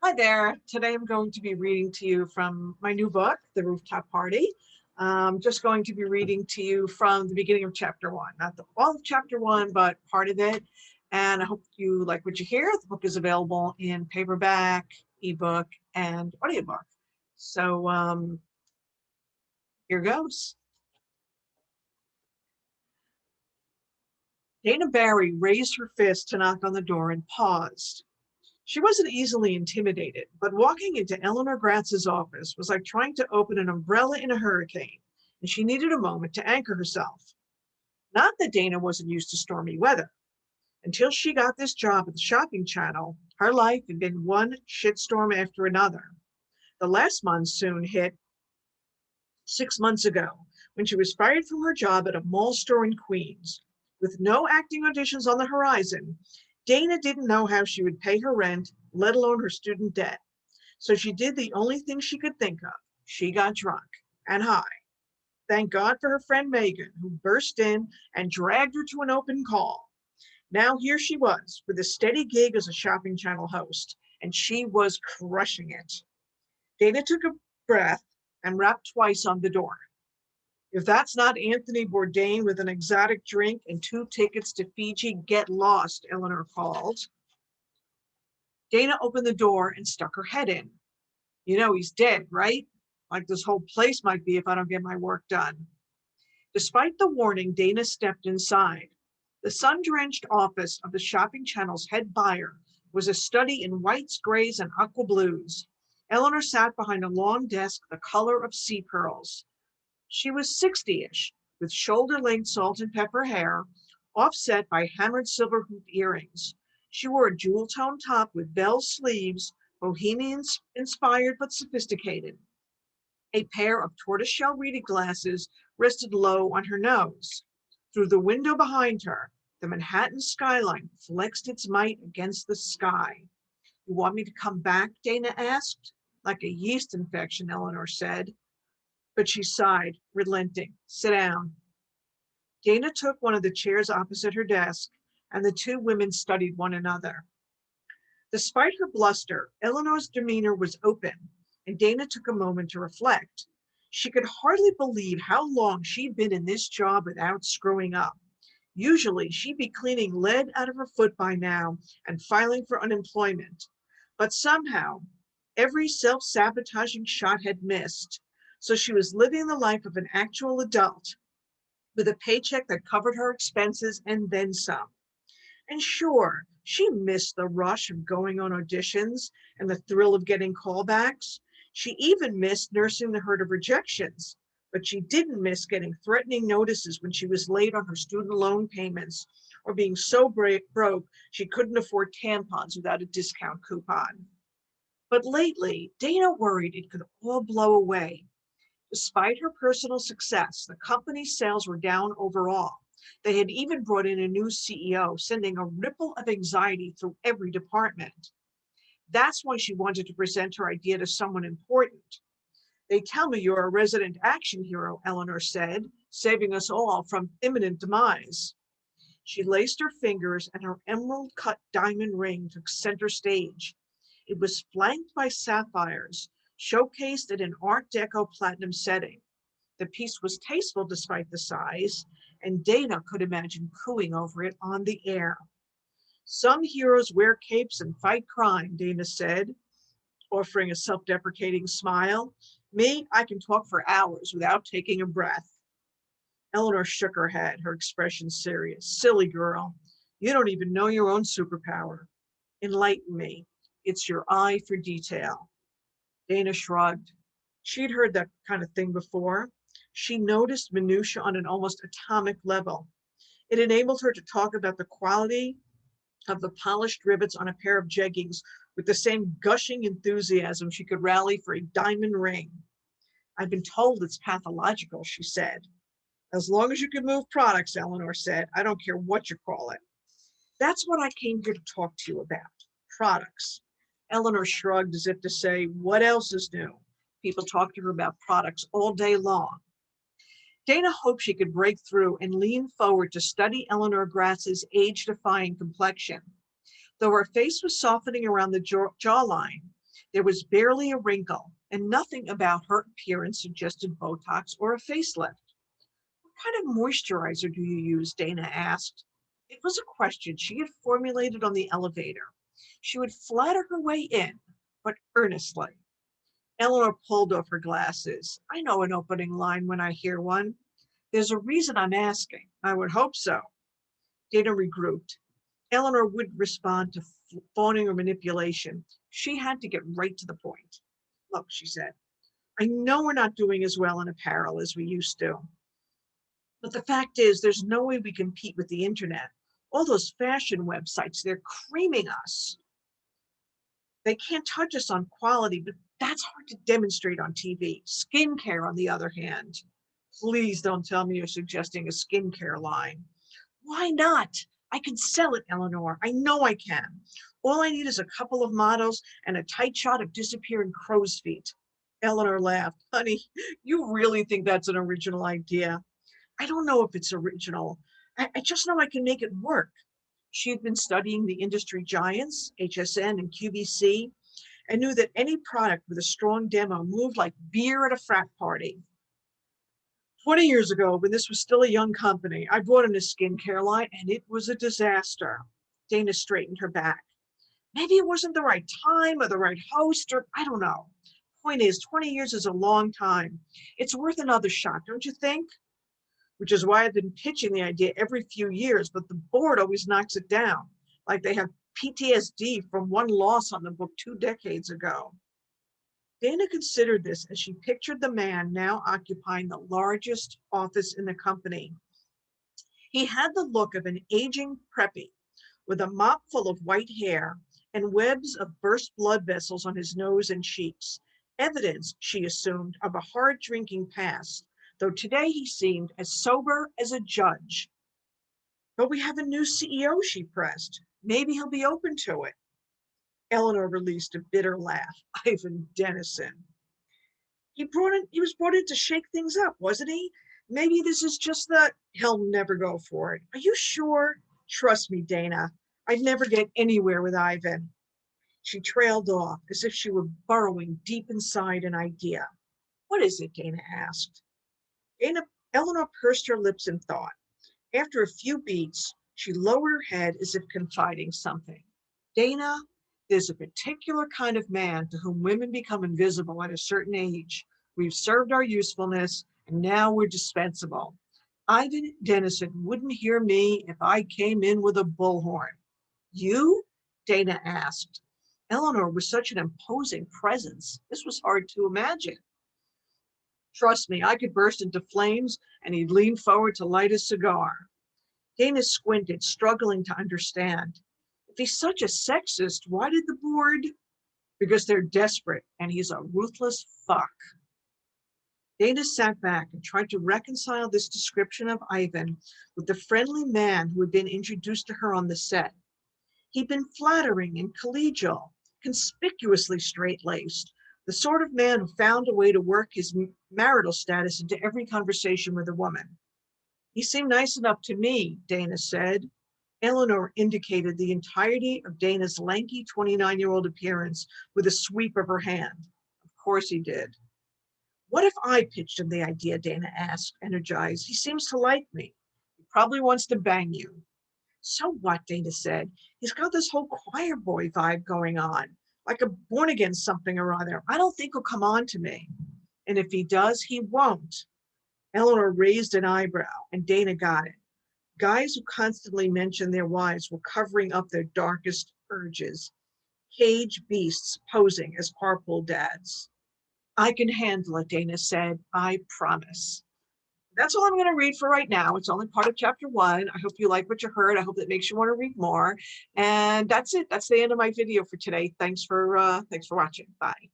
Hi there. Today I'm going to be reading to you from my new book, The Rooftop Party. I'm just going to be reading to you from the beginning of chapter one, not all of chapter one, but part of it. And I hope you like what you hear. The book is available in paperback, ebook, and audiobook. So here goes. Dana Barry raised her fist to knock on the door and paused. She wasn't easily intimidated, but walking into Eleanor Gratz's office was like trying to open an umbrella in a hurricane, and she needed a moment to anchor herself. Not that Dana wasn't used to stormy weather. Until she got this job at the shopping channel, her life had been one shitstorm after another. The last monsoon hit 6 months ago when she was fired from her job at a mall store in Queens. With no acting auditions on the horizon, Dana didn't know how she would pay her rent, let alone her student debt. So she did the only thing she could think of. She got drunk and high. Thank God for her friend Megan, who burst in and dragged her to an open call. Now here she was with a steady gig as a shopping channel host, and she was crushing it. Dana took a breath and rapped twice on the door. If that's not Anthony Bourdain with an exotic drink and 2 tickets to Fiji, get lost, Eleanor called. Dana opened the door and stuck her head in. You know he's dead, right? Like this whole place might be if I don't get my work done. Despite the warning, Dana stepped inside. The sun-drenched office of the shopping channel's head buyer was a study in whites, grays, and aqua blues. Eleanor sat behind a long desk the color of sea pearls. She was 60-ish, with shoulder-length salt and pepper hair, offset by hammered silver hoop earrings. She wore a jewel-toned top with bell sleeves, bohemian-inspired but sophisticated. A pair of tortoiseshell reading glasses rested low on her nose. Through the window behind her, the Manhattan skyline flexed its might against the sky. You want me to come back? Dana asked. Like a yeast infection, Eleanor said. But she sighed, relenting. Sit down. Dana took one of the chairs opposite her desk, and the two women studied one another. Despite her bluster, Eleanor's demeanor was open, and Dana took a moment to reflect. She could hardly believe how long she'd been in this job without screwing up. Usually, she'd be cleaning lead out of her foot by now and filing for unemployment. But somehow, every self-sabotaging shot had missed, so she was living the life of an actual adult with a paycheck that covered her expenses and then some. And sure, she missed the rush of going on auditions and the thrill of getting callbacks. She even missed nursing the hurt of rejections, but she didn't miss getting threatening notices when she was late on her student loan payments or being so broke she couldn't afford tampons without a discount coupon. But lately, Dana worried it could all blow away. Despite her personal success, the company's sales were down overall. They had even brought in a new CEO, sending a ripple of anxiety through every department. That's why she wanted to present her idea to someone important. They tell me you're a resident action hero, Eleanor said, saving us all from imminent demise. She laced her fingers, and her emerald-cut diamond ring took center stage. It was flanked by sapphires, showcased in an Art Deco platinum setting. The piece was tasteful despite the size, and Dana could imagine cooing over it on the air. Some heroes wear capes and fight crime, Dana said, offering a self-deprecating smile. Me, I can talk for hours without taking a breath. Eleanor shook her head, her expression serious. Silly girl, you don't even know your own superpower. Enlighten me. It's your eye for detail. Dana shrugged. She'd heard that kind of thing before. She noticed minutia on an almost atomic level. It enabled her to talk about the quality of the polished rivets on a pair of jeggings with the same gushing enthusiasm she could rally for a diamond ring. I've been told it's pathological, she said. As long as you can move products, Eleanor said, I don't care what you call it. That's what I came here to talk to you about, products. Eleanor shrugged as if to say, what else is new? People talk to her about products all day long. Dana hoped she could break through and lean forward to study Eleanor Gratz's age-defying complexion. Though her face was softening around the jawline, There was barely a wrinkle, and nothing about her appearance suggested Botox or a facelift. What kind of moisturizer do you use? Dana asked. It was a question she had formulated on the elevator. She would flatter her way in, but earnestly. Eleanor pulled off her glasses. I know an opening line when I hear one. There's a reason I'm asking. I would hope so. Dana regrouped. Eleanor wouldn't respond to phoning or manipulation. She had to get right to the point. Look, she said, I know we're not doing as well in apparel as we used to. But the fact is, there's no way we compete with the internet. All those fashion websites, they're creaming us. They can't touch us on quality, but that's hard to demonstrate on TV. Skincare, on the other hand. Please don't tell me you're suggesting a skincare line. Why not? I can sell it, Eleanor. I know I can. All I need is a couple of models and a tight shot of disappearing crow's feet. Eleanor laughed. Honey, you really think that's an original idea? I don't know if it's original. I just know I can make it work. She had been studying the industry giants, HSN and QVC, and knew that any product with a strong demo moved like beer at a frat party. 20 years ago, when this was still a young company, I brought in a skincare line and it was a disaster. Dana straightened her back. Maybe it wasn't the right time or the right host, or I don't know. Point is, 20 years is a long time. It's worth another shot, don't you think? Which is why I've been pitching the idea every few years, but the board always knocks it down, like they have PTSD from one loss on the book 2 decades ago. Dana considered this as she pictured the man now occupying the largest office in the company. He had the look of an aging preppy with a mop full of white hair and webs of burst blood vessels on his nose and cheeks, evidence, she assumed, of a hard drinking past, though today he seemed as sober as a judge. But we have a new CEO, she pressed. Maybe he'll be open to it. Eleanor released a bitter laugh. Ivan Dennison. He was brought in to shake things up, wasn't he? Maybe this is just the, he'll never go for it. Are you sure? Trust me, Dana. I'd never get anywhere with Ivan. She trailed off as if she were burrowing deep inside an idea. What is it? Dana asked. Eleanor pursed her lips in thought. After a few beats, she lowered her head as if confiding something. Dana, there's a particular kind of man to whom women become invisible at a certain age. We've served our usefulness, and now we're dispensable. Ivan Dennison wouldn't hear me if I came in with a bullhorn. You? Dana asked. Eleanor was such an imposing presence. This was hard to imagine. Trust me, I could burst into flames, and he'd lean forward to light a cigar. Dana squinted, struggling to understand. If he's such a sexist, why did the board? Because they're desperate, and he's a ruthless fuck. Dana sat back and tried to reconcile this description of Ivan with the friendly man who had been introduced to her on the set. He'd been flattering and collegial, conspicuously straight-laced, the sort of man who found a way to work his marital status into every conversation with a woman. He seemed nice enough to me, Dana said. Eleanor indicated the entirety of Dana's lanky 29-year-old appearance with a sweep of her hand. Of course he did. What if I pitched him the idea? Dana asked, energized. He seems to like me. He probably wants to bang you. So what? Dana said. He's got this whole choir boy vibe going on, like a born-again something or other. I don't think he'll come on to me. And if he does, he won't. Eleanor raised an eyebrow, and Dana got it. Guys who constantly mentioned their wives were covering up their darkest urges. Cage beasts posing as carpool dads. I can handle it, Dana said. I promise. That's all I'm going to read for right now. It's only part of chapter 1. I hope you like what you heard. I hope that makes you want to read more. And that's it. That's the end of my video for today. Thanks for watching. Bye.